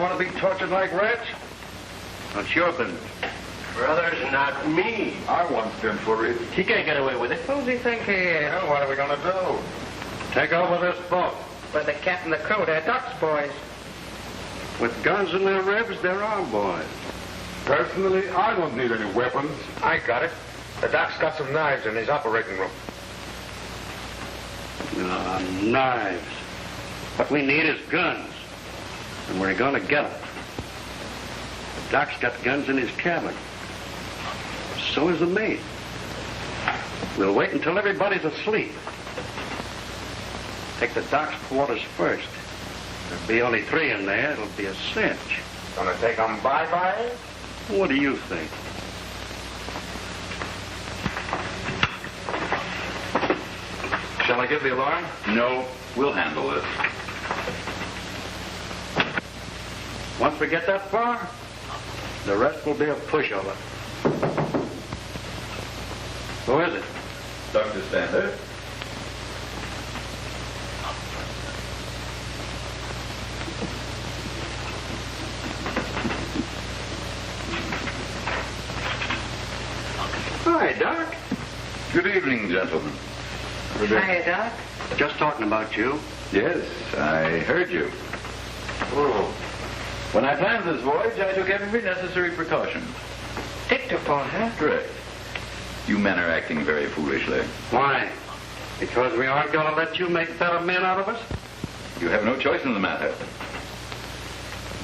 want to be tortured like rats? Not your business. Brothers, not me. I once been for it. He can't get away with it. Who's he think he is? Well, what are we going to do? Take over this boat. But the captain and the crew, they're Doc's boys. With guns in their ribs, they're our boys. Personally, I don't need any weapons. I got it. The Doc's got some knives in his operating room. Knives. What we need is guns. And we're going to get them. Doc's got guns in his cabin. So is the mate. We'll wait until everybody's asleep. Take the Doc's quarters first. There'll be only 3 in there. It'll be a cinch. Gonna take 'em bye-bye? What do you think? Shall I give the alarm? No, we'll handle this. Once we get that far, the rest will be a pushover. Who is it? Dr. Stander? Hi, Doc. Good evening, gentlemen. Hiya, Doc. Just talking about you. Yes, I heard you. Oh. When I planned this voyage, I took every necessary precaution. Dictaphone, huh? Correct. You men are acting very foolishly. Why? Because we aren't going to let you make better men out of us? You have no choice in the matter.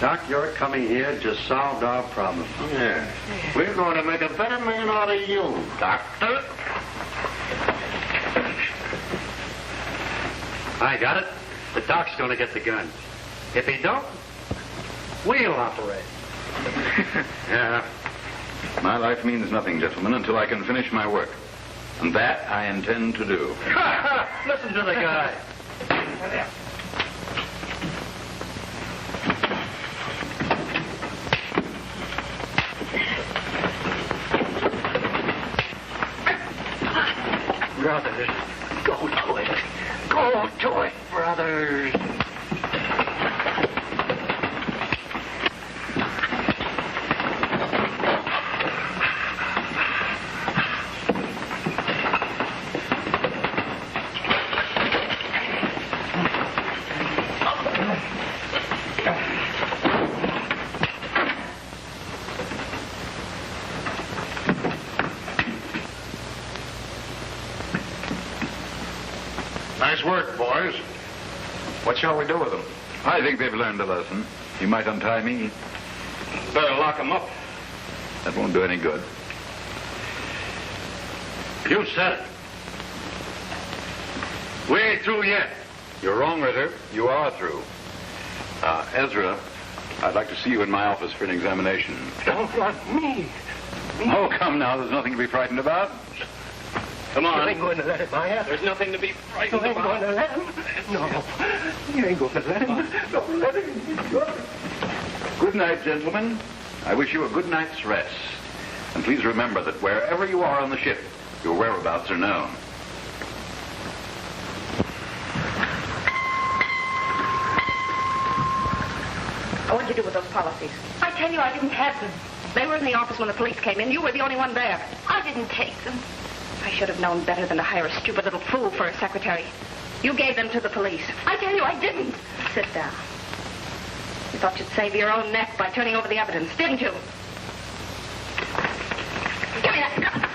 Doc, your coming here just solved our problem. Yeah. We're going to make a better man out of you, Doctor. I got it. The Doc's going to get the guns. If he don't, we'll operate. Yeah. My life means nothing, gentlemen, until I can finish my work. And that I intend to do. Listen to the guy. Brothers, go to it. Go to it, brothers. Nice work, boys. What shall we do with them? I think they've learned a lesson. You might untie me. Better lock them up. That won't do any good. You said it. We ain't through yet. You're wrong, Ritter. You are through. Ezra, I'd like to see you in my office for an examination. Don't want me. Oh, come now. There's nothing to be frightened about. Come You on. ain't going to let him, Maya. There's nothing to be frightened You ain't going to let him. No. You ain't going to let him. Don't let him. Good night, gentlemen. I wish you a good night's rest. And please remember that wherever you are on the ship, your whereabouts are known. What'd you do with those policies? I tell you, I didn't have them. They were in the office when the police came in. You were the only one there. I didn't take them. I should have known better than to hire a stupid little fool for a secretary. You gave them to the police. I tell you, I didn't. Sit down. You thought you'd save your own neck by turning over the evidence, didn't you? Give me that gun.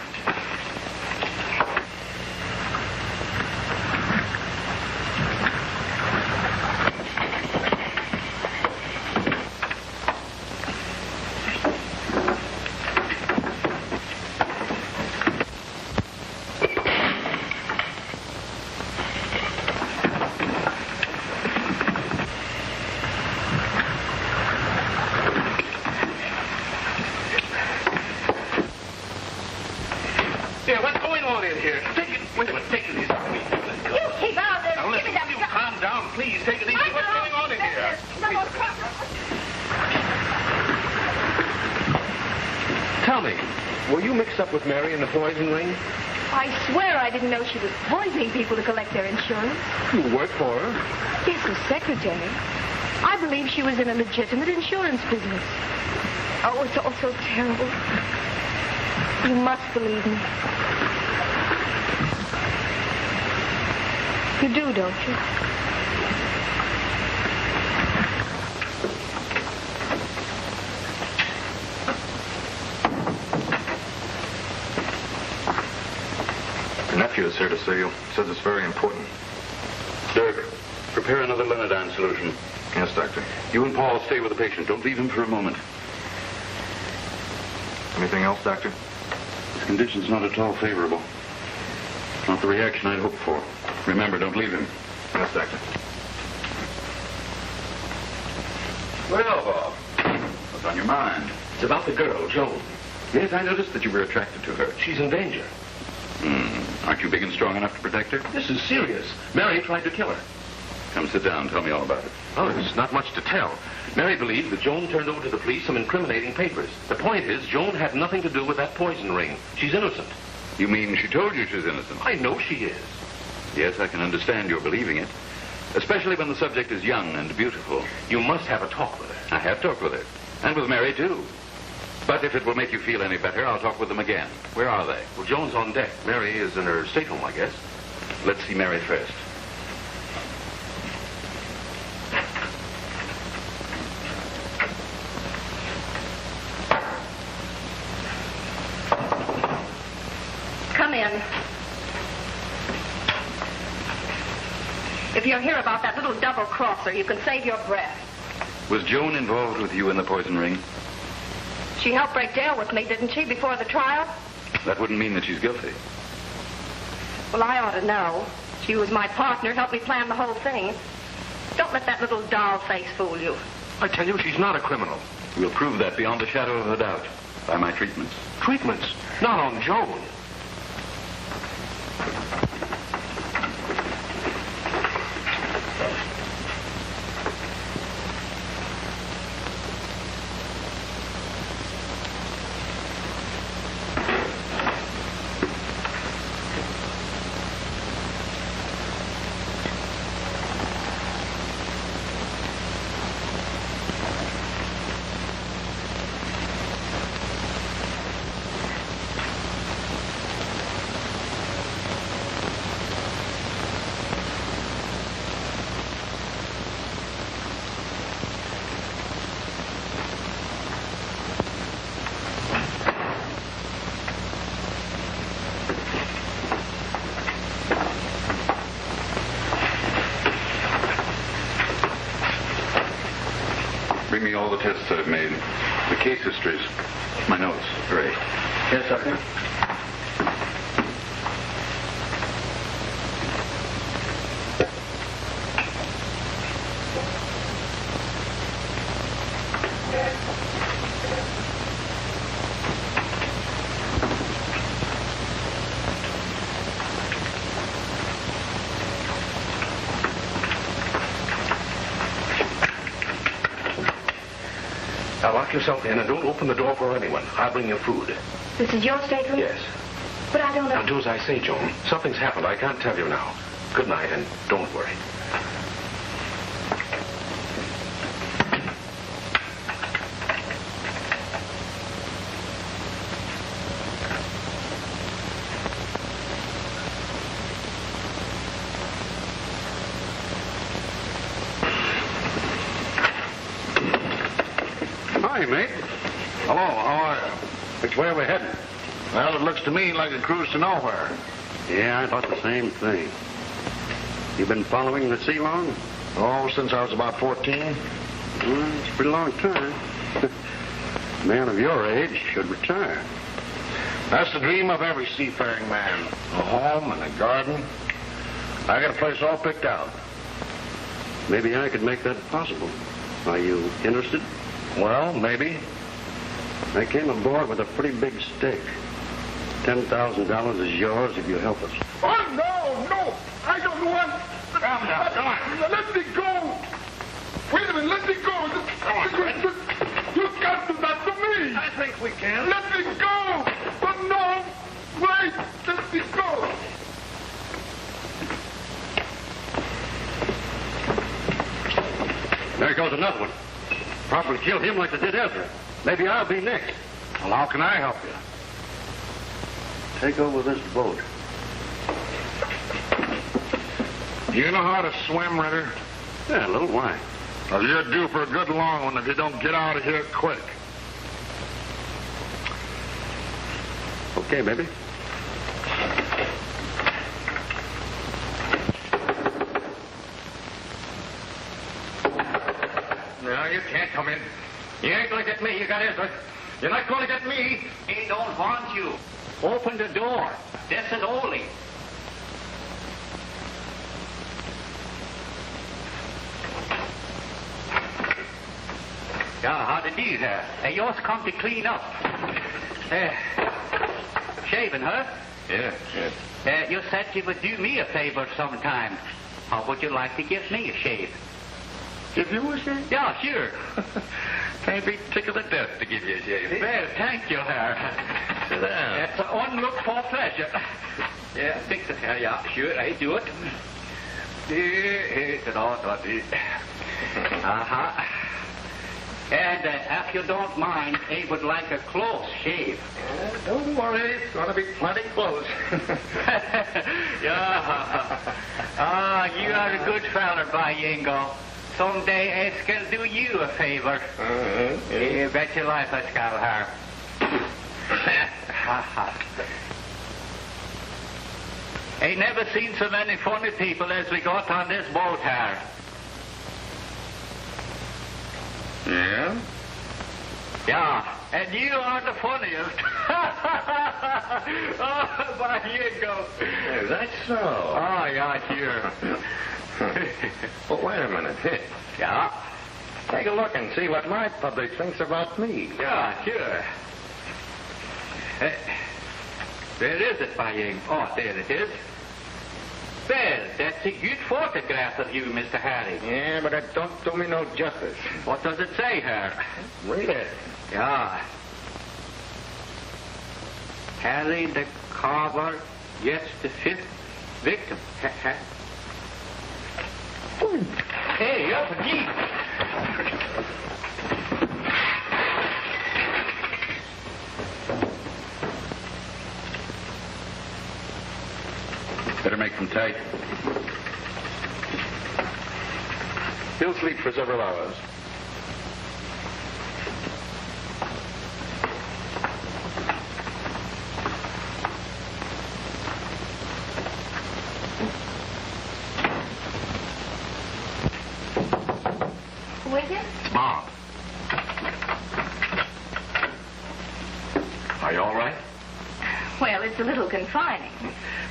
Yeah, what's going on in here? Take it. Wait a minute. Take it easy. You keep out there. Now, listen, will you calm down, please? Take it easy. What's going on in here? Tell me, were you mixed up with Mary in the poison ring? I swear I didn't know she was poisoning people to collect their insurance. You worked for her. Yes, as secretary. I believe she was in a legitimate insurance business. Oh, it's all so terrible. You must believe me. You do, don't you? Your nephew is here to see you. Says it's very important. Dirk, prepare another Linodine solution. Yes, Doctor. You and Paul stay with the patient. Don't leave him for a moment. Anything else, Doctor? His condition's not at all favorable. Not the reaction I'd hoped for. Remember, don't leave him. Yes, Doctor. Well, Bob, What's on your mind? it's about the girl, Joan. Yes, I noticed that you were attracted to her. She's in danger. Aren't you big and strong enough to protect her? This is serious. Mary tried to kill her. Come sit down. Tell me all about it. Oh, there's not much to tell. Mary believes that Joan turned over to the police some incriminating papers. The point is, Joan had nothing to do with that poison ring. She's innocent. You mean she told you she's innocent? I know she is. Yes, I can understand your believing it. Especially when the subject is young and beautiful. You must have a talk with her. I have talked with her. And with Mary, too. But if it will make you feel any better, I'll talk with them again. Where are they? Well, Joan's on deck. Mary is in her stateroom, I guess. Let's see Mary first. Come in. If you're here about that little double-crosser, you can save your breath. Was Joan involved with you in the poison ring? She helped break jail with me, didn't she, before the trial? That wouldn't mean that she's guilty. Well, I ought to know. She was my partner, helped me plan the whole thing. Don't let that little doll face fool you. I tell you, she's not a criminal. We'll prove that beyond a shadow of a doubt by my treatments. Treatments? Not on Joan. Bring me all the tests I've made. The case histories. My notes. Great. Yes, Doctor? Now lock yourself in and don't open the door for anyone. I'll bring you food. This is your stateroom? Yes. But I don't know. Now do as I say, Joan. Something's happened. I can't tell you now. Good night, and don't worry. Hi, mate. Hello, how are you? Which way are we heading? Well, it looks to me like a cruise to nowhere. Yeah, I thought the same thing. You been following the sea long? Oh, since I was about 14. Well, it's a pretty long time. A man of your age should retire. That's the dream of every seafaring man. A home and a garden. I got a place all picked out. Maybe I could make that possible. Are you interested? Well, maybe. I came aboard with a pretty big stake. $10,000 is yours if you help us. Oh, no! I don't want... Calm down, come on. Let me go! Wait a minute, let me go! Come on, Fred. You can't do that to me! I think we can. Let me go! But no! Wait! Let me go! There goes cause another one. Probably kill him like they did Ezra. Maybe I'll be next. Well, how can I help you? Take over this boat. You know how to swim, Ritter? Yeah, a little wine. Well, you're due for a good long one if you don't get out of here quick. Okay, baby. No, you can't come in. You ain't going to get me. You got Ezra. You're not going to get me. He don't want you. Open the door. This is Ole. Yeah, how to do there? Yours come to clean up. Shaving, huh? Yeah. You said you would do me a favor sometime. How would you like to give me a shave? Give you a shave? Yeah, sure. Can't be tickled to death to give you a shave. Well, thank you, Herr. Sit down. It's an unlooked for pleasure. Yeah, fix it, Herr. Yeah, sure, I do it. Uh-huh. And if you don't mind, I would like a close shave. Don't worry, it's going to be plenty close. Yeah. Ah, you are a good feller, by Ingo. Someday I shall do you a favor. You bet your life I shall, Herr. I never seen so many funny people as we got on this boat, Herr. Yeah? Yeah, and you are the funniest. Oh, by Ingo. Is that so? Oh, yeah, sure. Well, wait a minute. Here. Yeah. Take a look and see what my public thinks about me. Yeah, sure. Where is it, by Ingo? Oh, there it is. Well, that's a good photograph of you, Mr. Harry. Yeah, but it don't do me no justice. What does it say, Herr? Read it. Yeah. Harry the Carver gets the 5th victim. Hey, up again. Better make them tight. He'll sleep for several hours. Who is it? Bob. Are you all right? Well, it's a little confining.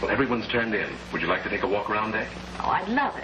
Well, everyone's turned in. Would you like to take a walk around deck? Oh, I'd love it.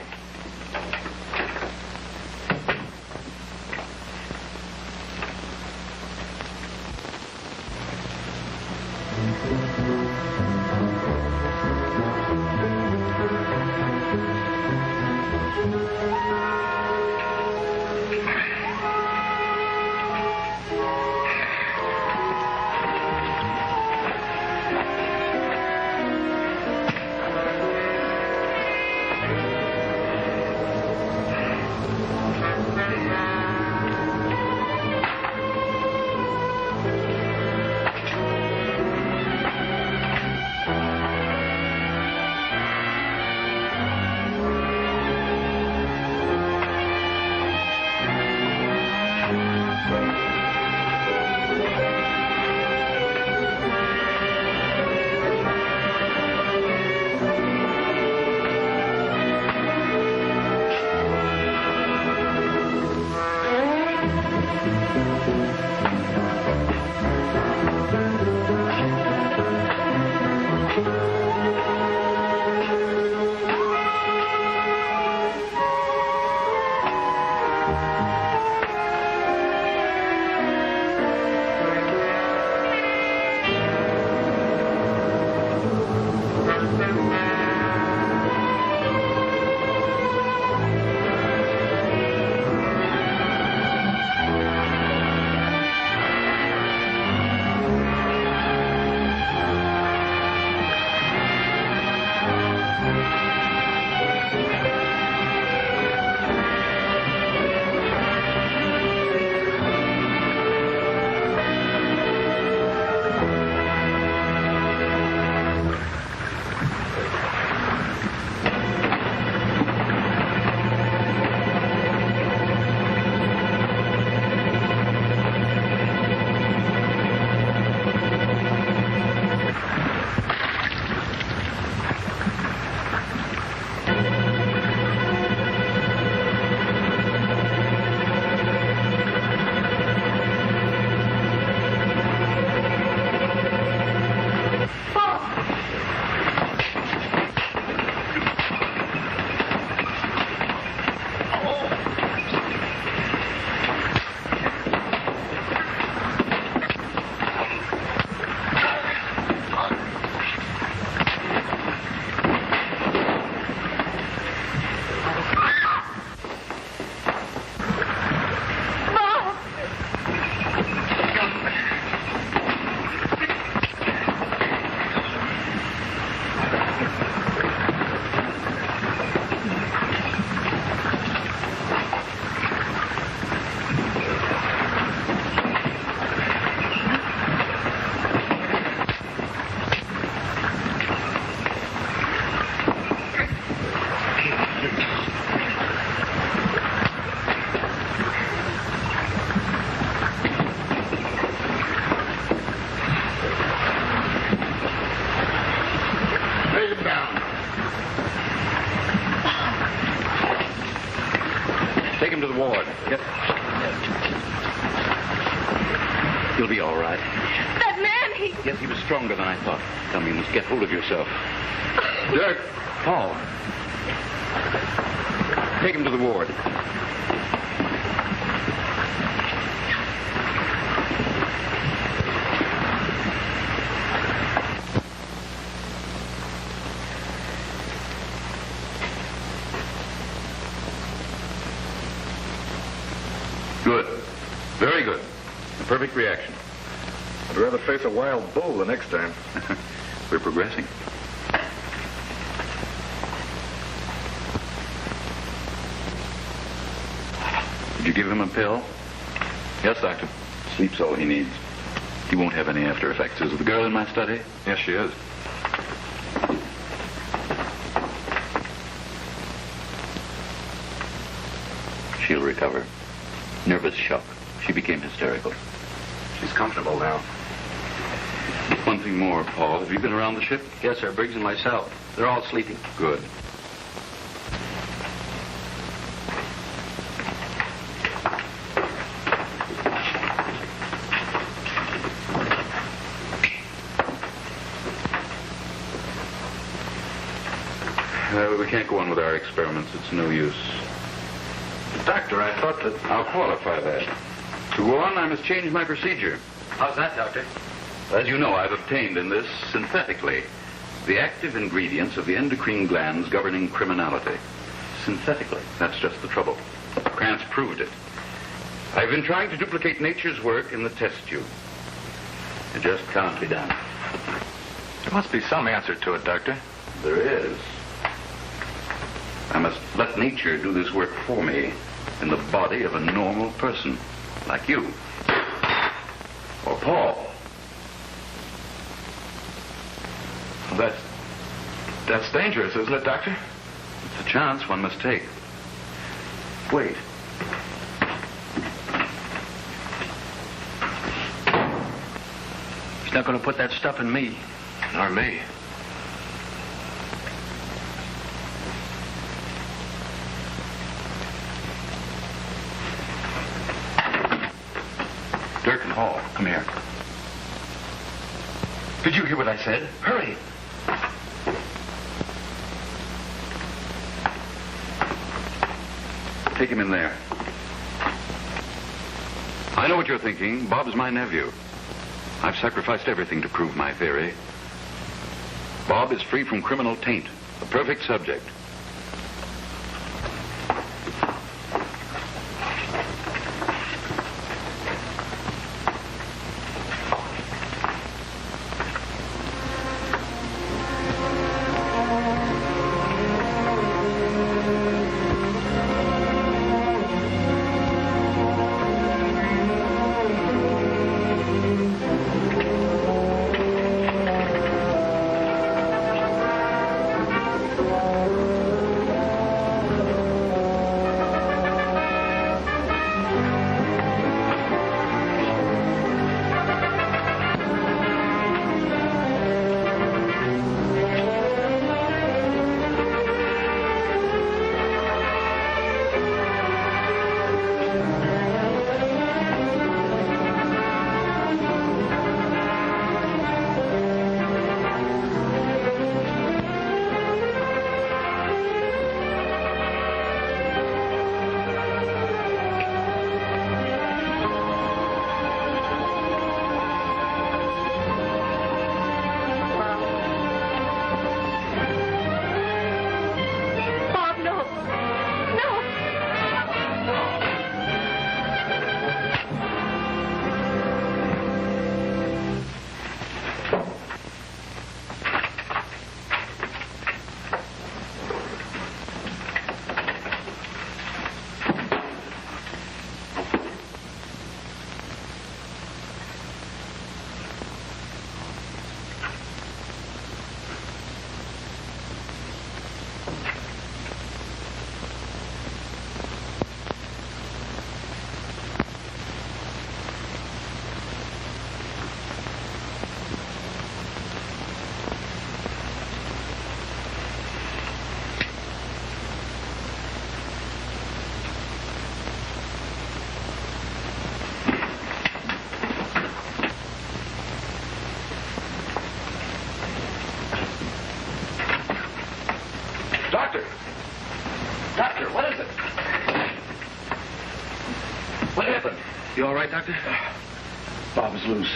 He'll be all right. That man, he... Yes, he was stronger than I thought. Come, you must get hold of yourself. Dirk, Paul. take him to the ward. Good. Very good. A perfect reaction. I'd rather face a wild bull the next time. We're progressing. Did you give him a pill? Yes, Doctor. Sleep's all he needs. He won't have any after effects. Is the girl in my study? Yes, she is. She'll recover. Nervous shock. She became hysterical. She's comfortable now. One thing more, Paul. Have you been around the ship? Yes, sir. Briggs and myself. They're all sleeping. Good. We can't go on with our experiments. It's no use. Doctor, I thought that... I'll qualify that. To go on, I must change my procedure. How's that, Doctor? As you know, I've obtained in this, synthetically, the active ingredients of the endocrine glands governing criminality. Synthetically. That's just the trouble. Krantz proved it. I've been trying to duplicate nature's work in the test tube. It just can't be done. There must be some answer to it, Doctor. There is. I must let nature do this work for me in the body of a normal person, like you. Or Paul. Well, that's dangerous, isn't it, Doctor? It's a chance one must take. Wait. He's not going to put that stuff in me. Nor me. Dirk and Paul, come here. Did you hear what I said? Hurry. Take him in there. I know what you're thinking. Bob's my nephew. I've sacrificed everything to prove my theory. Bob is free from criminal taint. A perfect subject. What happened? You all right, Doctor? Bob's loose.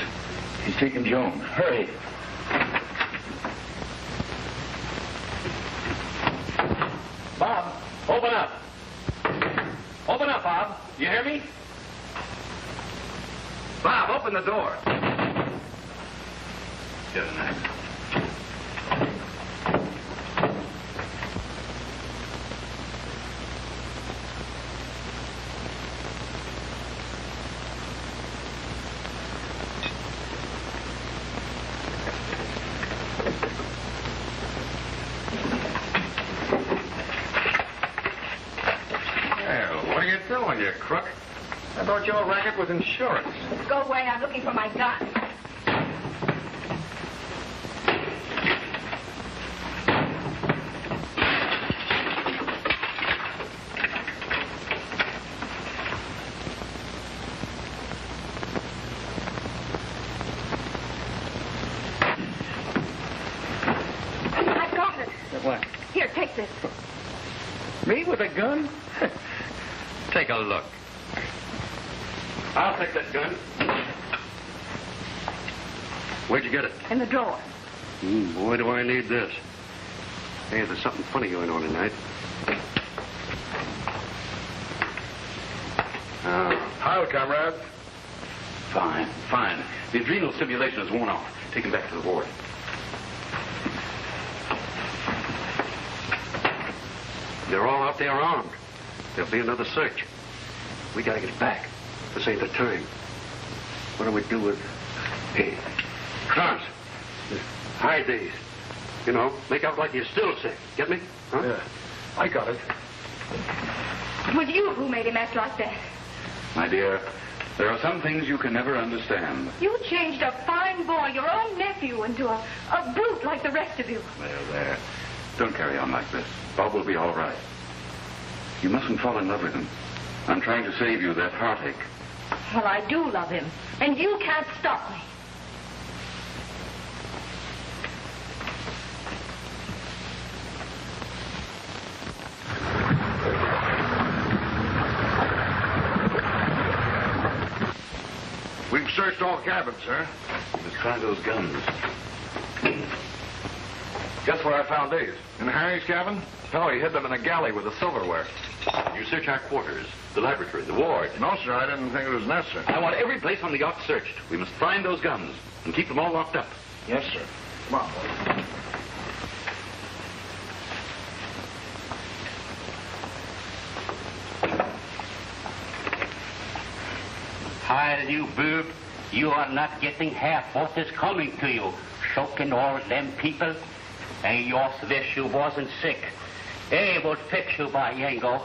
He's taking Joan. Hurry. Bob, open up. Open up, Bob. You hear me? Bob, open the door. Yes, Max. Well, what are you doing, you crook? I thought your racket was insurance. Go away. I'm looking for my gun. I've got it. What? Here, take this. Me with a gun? Take a look. I'll take that gun. Where'd you get it? In the drawer. Boy, do I need this. Hey, there's something funny going on tonight. Hi, comrade. Fine, fine. The adrenal stimulation has worn off. Take him back to the ward. They're all out there armed. There'll be another search. We gotta get back. This ain't the time. What do we do with... Hey, Krantz, hide these. You know, make out like you're still sick. Get me? Huh? Yeah, I got it. It was you who made him act like that. My dear, there are some things you can never understand. You changed a fine boy, your own nephew, into a brute like the rest of you. There. Don't carry on like this. Bob will be all right. You mustn't fall in love with him. I'm trying to save you that heartache. Well, I do love him, and you can't stop me. We've searched all cabins, sir. Let's try those guns. Guess where I found these? In Harry's cabin? No, he hid them in a galley with the silverware. You search our quarters, the laboratory, the ward. No, sir, I didn't think it was necessary. I want every place on the yacht searched. We must find those guns and keep them all locked up. Yes, sir. Come on, boy. Heil, you boob. You are not getting half what is coming to you. Choking all them people. I just wish you wasn't sick. I would fix you by Yango.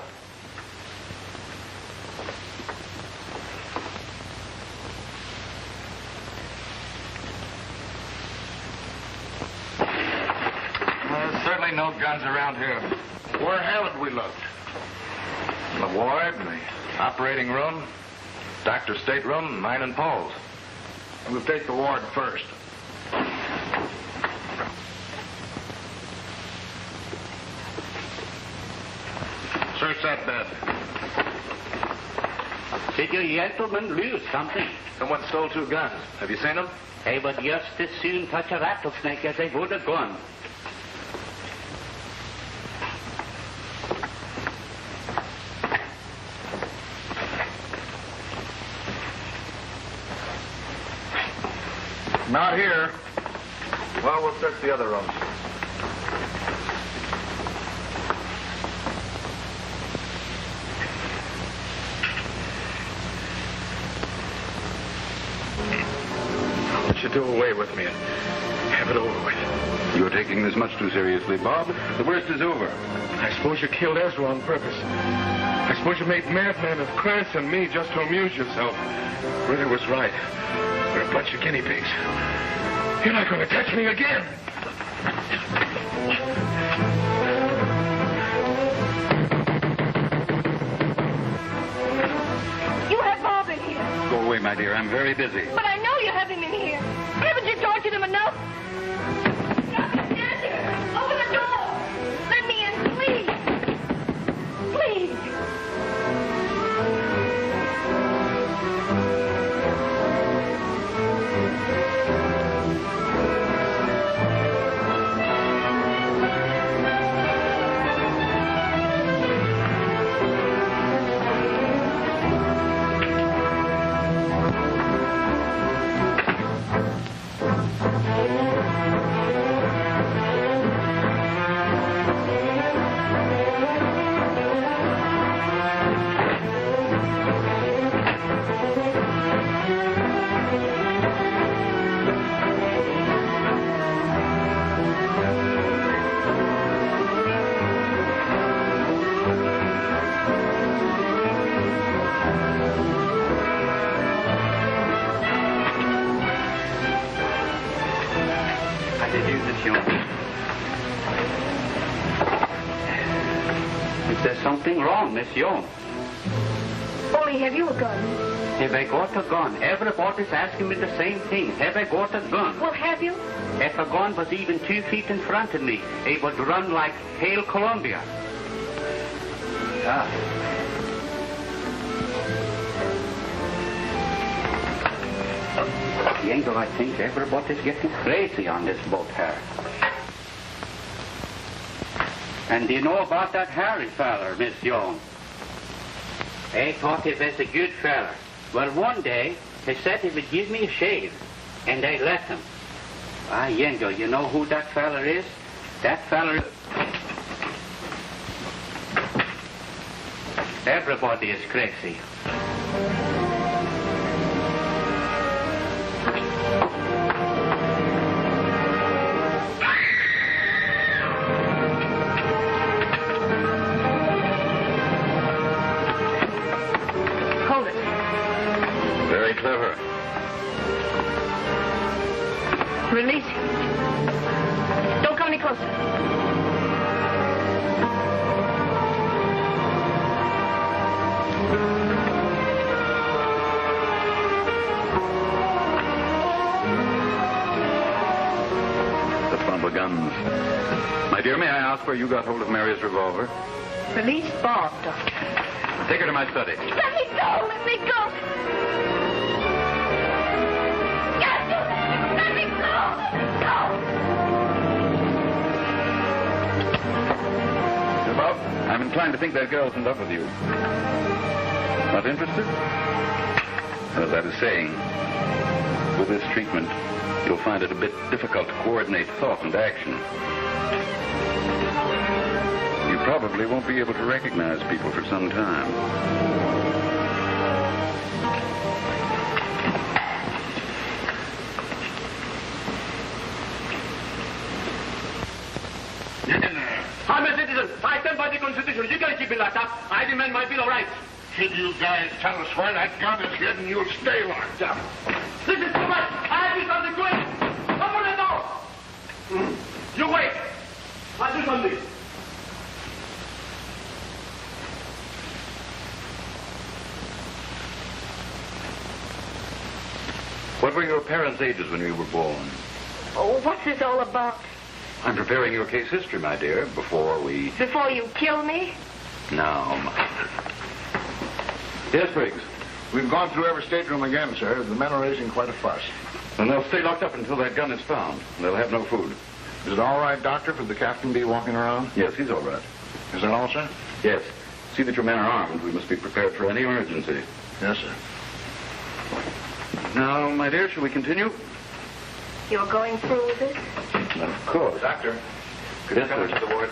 There's certainly no guns around here. Where haven't we looked? In the ward, in the operating room, doctor's stateroom, mine and Paul's. We'll take the ward first. Search that bed. Did you gentlemen lose something? Someone stole 2 guns. Have you seen them? They would just as soon touch a rattlesnake as they would a gun. Not here. Well, we'll search the other rooms. I'll let you do away with me and have it over with. You're taking this much too seriously, Bob. The worst is over. I suppose you killed Ezra on purpose. I suppose you made madmen of Krantz and me just to amuse yourself. Ritter was right. We're a bunch of guinea pigs. You're not going to touch me again. You have Bob in here. Go away, my dear. I'm very busy. But I know you have him in here. Haven't you tortured him enough? Stop it, stand there. Open the door. Let me in, please. Please. How do you do, Miss Young? Is there something wrong, Miss Young? Only, have you a gun? Have I got a gun? Everybody's asking me the same thing. Have I got a gun? Well, have you? If a gun was even 2 feet in front of me, it would run like Hail Columbia. Yango, I think everybody's getting crazy on this boat here. And do you know about that Harry feller, Miss Young? I thought he was a good feller. Well, one day, he said he would give me a shave, and I let him. Yango, you know who that feller is? That feller... Everybody is crazy. Hold it. Very clever. Release him. Don't come any closer. Guns. My dear, may I ask where you got hold of Mary's revolver? Release Bob, Doctor. Take her to my study. Let me go! Let me go! Let me go! Bob, I'm inclined to think that girl's in love with you. Not interested? As I was saying, with this treatment, you'll find it a bit difficult to coordinate thought and action. You probably won't be able to recognize people for some time. I'm a citizen. I stand by the Constitution. You can't keep me locked up. I demand my Bill of Rights. Should you guys tell us where that gun is hidden, you'll stay locked up. This is too much. I do something quick. Open the door. You wait. I'll do something. What were your parents' ages when you were born? Oh, what's this all about? I'm preparing your case history, my dear, before we... Before you kill me? Now, Yes, Briggs. We've gone through every stateroom again, sir. The men are raising quite a fuss. Then they'll stay locked up until that gun is found. They'll have no food. Is it all right, Doctor, for the captain to be walking around? Yes, he's all right. Is that all, sir? Yes. See that your men are armed. We must be prepared for any emergency. Yes, sir. Now, my dear, shall we continue? You're going through with this? Of course. Doctor, could you come into the ward?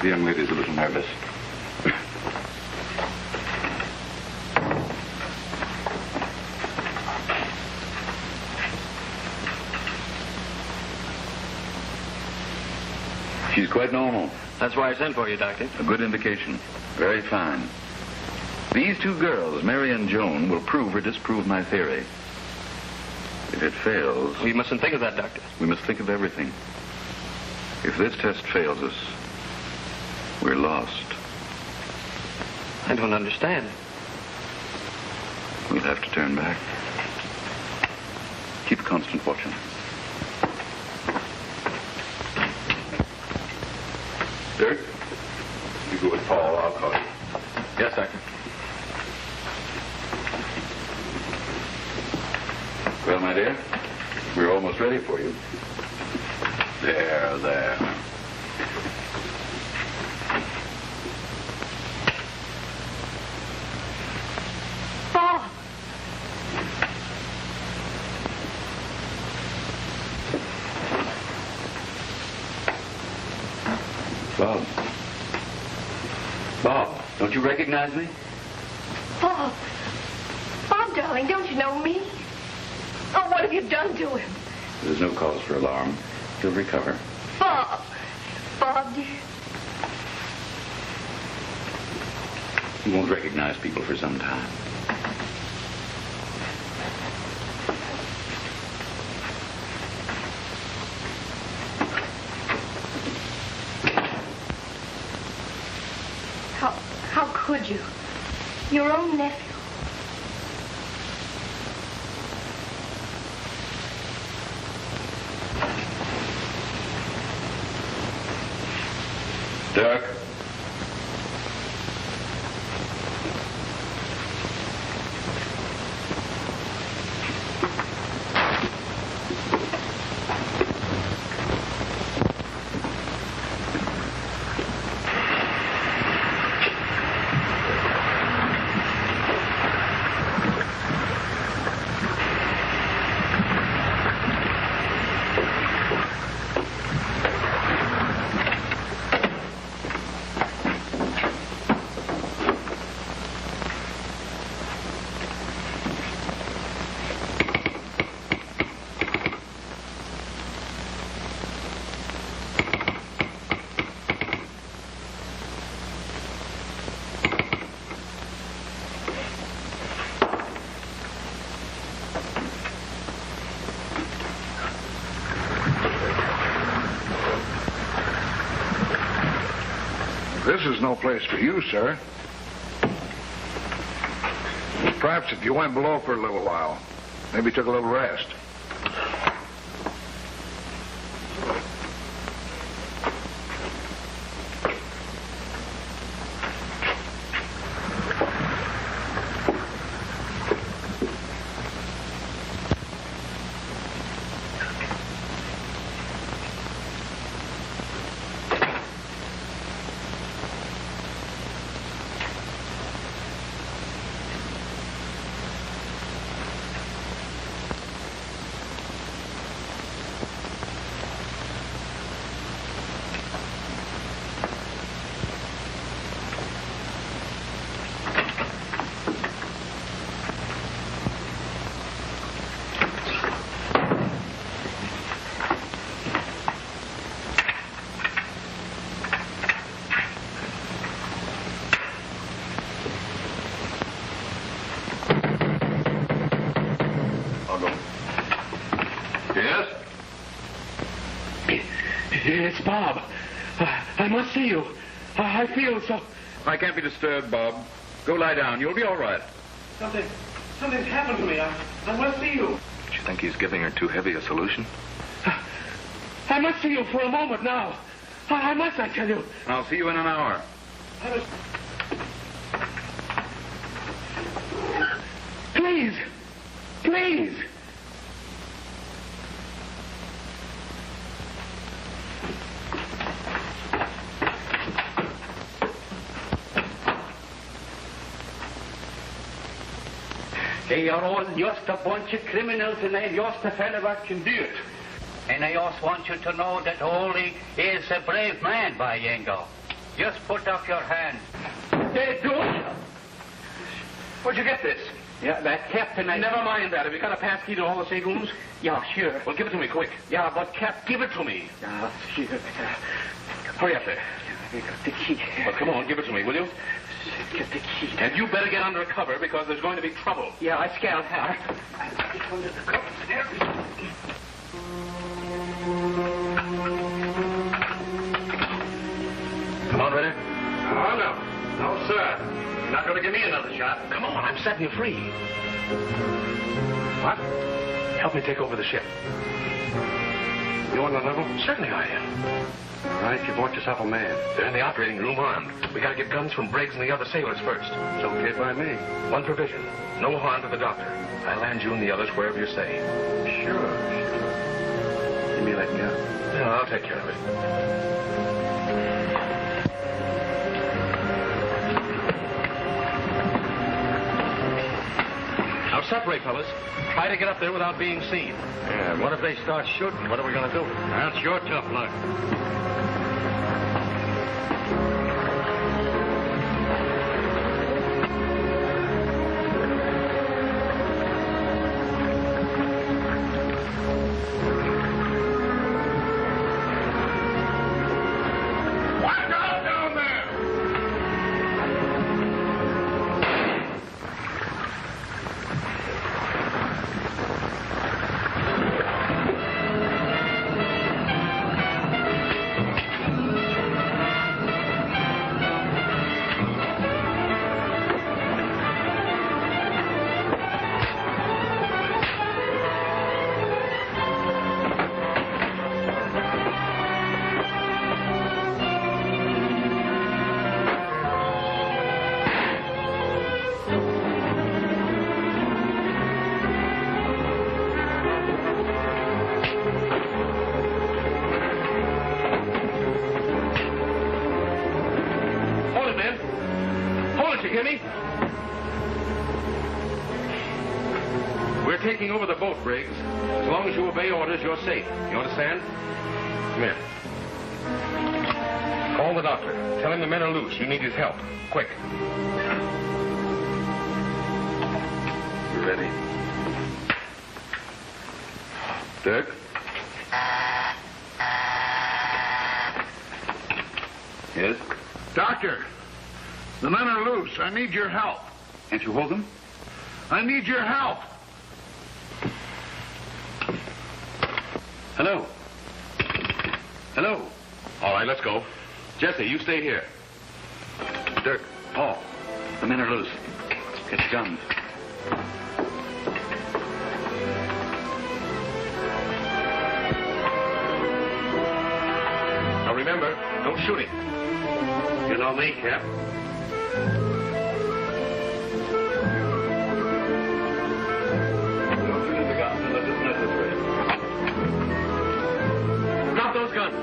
The young lady's a little nervous. She's quite normal. That's why I sent for you, Doctor. A good indication. Very fine. These two girls, Mary and Joan, will prove or disprove my theory. If it fails... We mustn't think of that, Doctor. We must think of everything. If this test fails us, we're lost. I don't understand. We'll have to turn back. Keep a constant watch on her. Dirk, you go with Paul. I'll call you. Yes, Doctor. Well, my dear, we're almost ready for you. There, there. Bob! Bob. Bob, don't you recognize me? Bob! Bob, darling, don't you know me? Oh, what have you done to him? There's no cause for alarm. He'll recover. Bob! Bob, dear. He won't recognize people for some time. you. Your own nephew. Doc? This is no place for you, sir. Perhaps if you went below for a little while, maybe took a little rest. It's Bob. I must see you. I feel so... I can't be disturbed, Bob. Go lie down. You'll be all right. Something's happened to me. I must see you. Do you think he's giving her too heavy a solution? I must see you for a moment now. I must, I tell you. I'll see you in an hour. Please. Please. They are all just a bunch of criminals, and they're just a fella that can do it. And I also want you to know that Ole is a brave man, by Yango. Just put up your hand. They do it. Where'd you get this? Yeah, that captain... Never mind that. Have you got a pass key to all the saferooms? Yeah, sure. Well, give it to me quick. Yeah, but Cap... Give it to me. Yeah, sure. Hurry up there. I got the key. Well, come on, give it to me, will you? Get the key. And you better get under cover because there's going to be trouble. Yeah, I scaled her. It's under the covers there. Come on, Ritter. Oh, no. No, sir. You're not going to give me another shot. Come on, I'm setting you free. What? Help me take over the ship. You on the level? Certainly I am. All right, you bought yourself a man. They're in the operating room armed. We got to get guns from Briggs and the other sailors first. It's okay by me. One provision. No harm to the doctor. I land you and the others wherever you say. Sure. Give me that gun. No, I'll take care of it. Now separate, fellas. Try to get up there without being seen. Yeah, what if they start shooting? What are we going to do? That's your tough luck. taking over the boat, Briggs. As long as you obey orders, you're safe. You understand? Come here. Call the doctor. Tell him the men are loose. You need his help. Quick. You ready? Dirk? Yes? Doctor, the men are loose. I need your help. Can't you hold them? I need your help. Hello? Hello? All right, let's go. Jesse, you stay here. Dirk, Paul, the men are loose. Get the guns. Now remember, don't shoot him. You know me, Cap. Don't shoot the guns unless it's necessary. Drop those guns.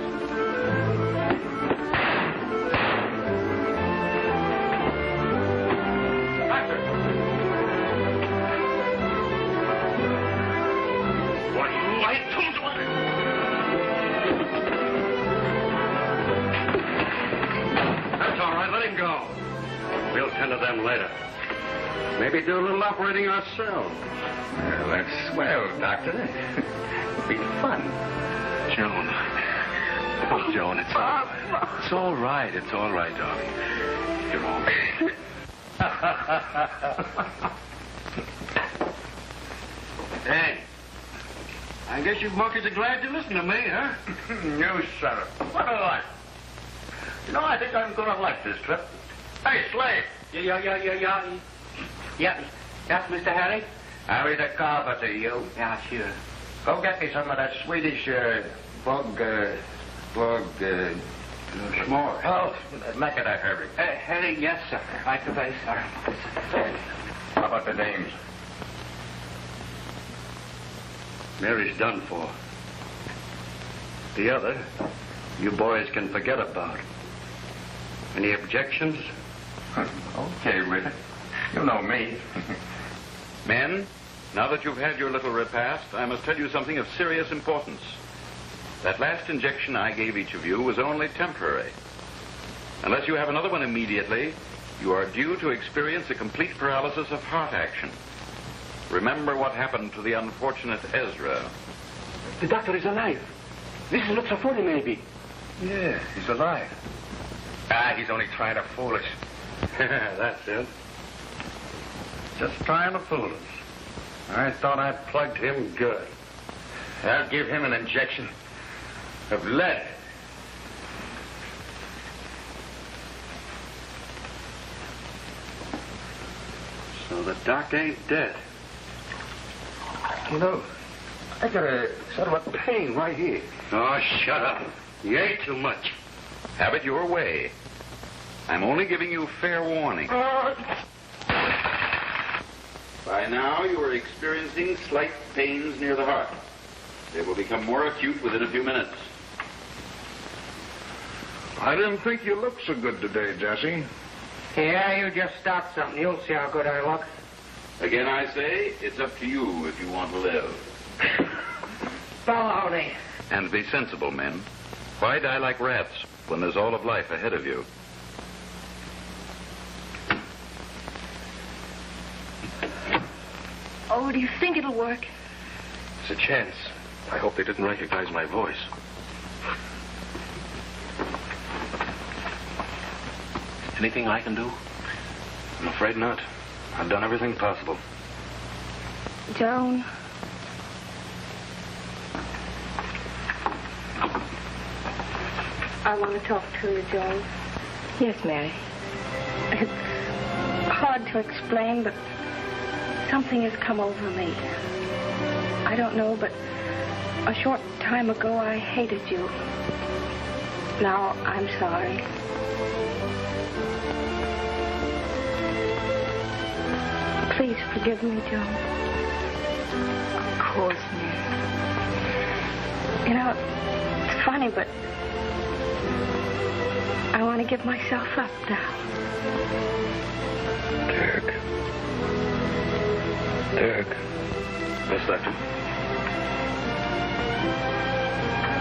Doctor. What you lied to me? That's all right. Let him go. We'll tend to them later. Maybe do a little operating ourselves. Well, that's swell, Doctor. Be fun. Joan. Oh, Joan, it's all right. It's all right. It's all right, darling. You're all right. Hey, I guess you monkeys are glad to listen to me, huh? You son of... What a life. You know, I think I'm going to like this trip. Hey, Slade. Yeah. Yes, Mr. Harry? Harry the carpenter, you. Yeah, sure. Go get me some of that Swedish s'more. Oh, make it a hurry. Harry, yes, sir. Right away, sir. How about the dames? Mary's done for. The other, you boys can forget about. Any objections? Okay, Rita. You know me. Men, now that you've had your little repast, I must tell you something of serious importance. That last injection I gave each of you was only temporary. Unless you have another one immediately, you are due to experience a complete paralysis of heart action. Remember what happened to the unfortunate Ezra. The doctor is alive. This is not so funny, maybe. Yeah, he's alive. Ah, he's only trying to fool us. That's it. Just trying to fool us. I thought I plugged him good. I'll give him an injection of lead. So the doc ain't dead. You know, I got a sort of a pain right here. Oh, shut up. You ate too much. Have it your way. I'm only giving you fair warning. By now, you are experiencing slight pains near the heart. They will become more acute within a few minutes. I didn't think you looked so good today, Jesse. Yeah, you just start something. You'll see how good I look. Again, I say, it's up to you if you want to live. Baloney. And be sensible, men. Why die like rats when there's all of life ahead of you? Oh, do you think it'll work? It's a chance. I hope they didn't recognize my voice. Anything I can do? I'm afraid not. I've done everything possible. Joan. I want to talk to you, Joan. Yes, Mary. It's hard to explain, but something has come over me. I don't know, but a short time ago I hated you. Now I'm sorry. Please forgive me, Joan. Of course, Mary. You know, it's funny, but I want to give myself up now. Dirk. Yes, Doctor.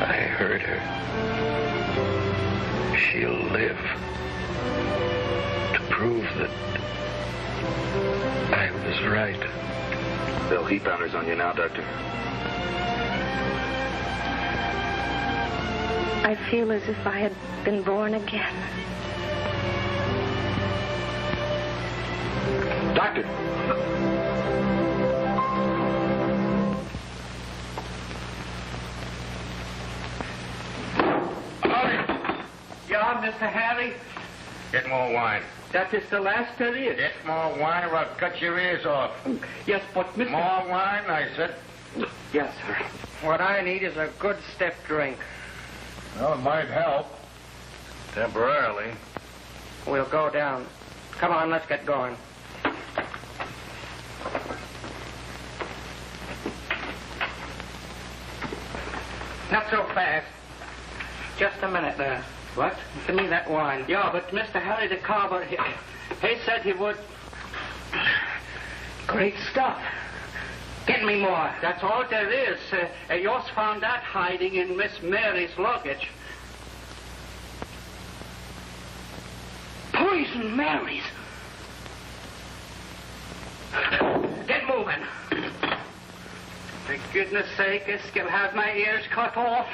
I heard her. She'll live to prove that I was right. They'll heap honors on you now, Doctor. I feel as if I had been born again. Doctor! Yeah, Mr. Harry? Get more wine. That is the last there is. Get more wine or I'll cut your ears off. Yes, but Mr. More wine, I said. Yes, sir. What I need is a good stiff drink. Well, it might help. Temporarily. We'll go down. Come on, let's get going. Not so fast. Just a minute there. What? Give me that wine. Yeah, but Mr. Harry the Carver, he said he would... Great stuff. Get me more. That's all there is. Yours found that hiding in Miss Mary's luggage. Poison Mary's. Get moving. For goodness sake, this will have my ears cut off.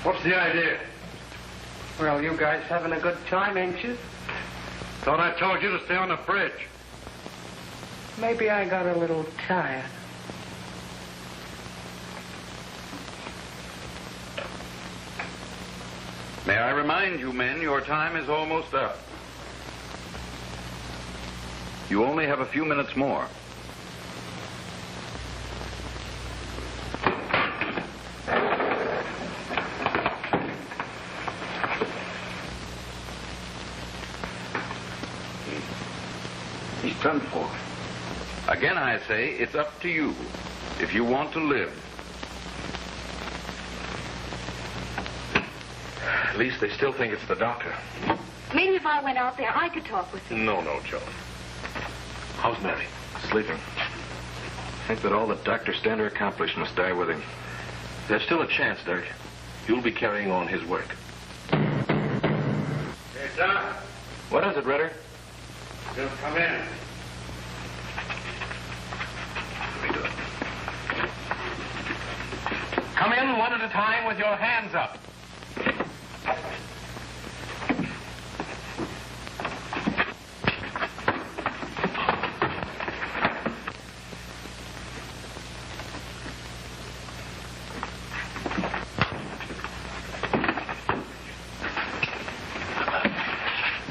What's the idea? Well, you guys having a good time, ain't you? Thought I told you to stay on the bridge. Maybe I got a little tired. May I remind you, men, your time is almost up. You only have a few minutes more. He's done for. Again, I say, it's up to you if you want to live. At least they still think it's the doctor. Maybe if I went out there, I could talk with him. No, Joan. How's Mary? Sleeping. I think that all that Dr. Stander accomplished must die with him. There's still a chance, Dirk. You'll be carrying on his work. Hey, Doc. What is it, Ritter? Just come in. Let me do it. Come in one at a time with your hands up.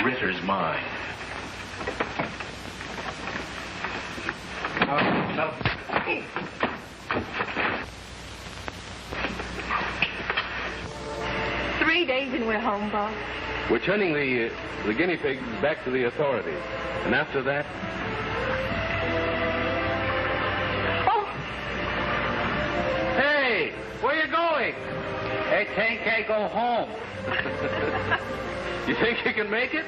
Ritter's mine. No. 3 days and we're home, Bob. We're turning the guinea pigs back to the authorities. And after that... Oh, Hey, where you going? I think I go home. You think you can make it?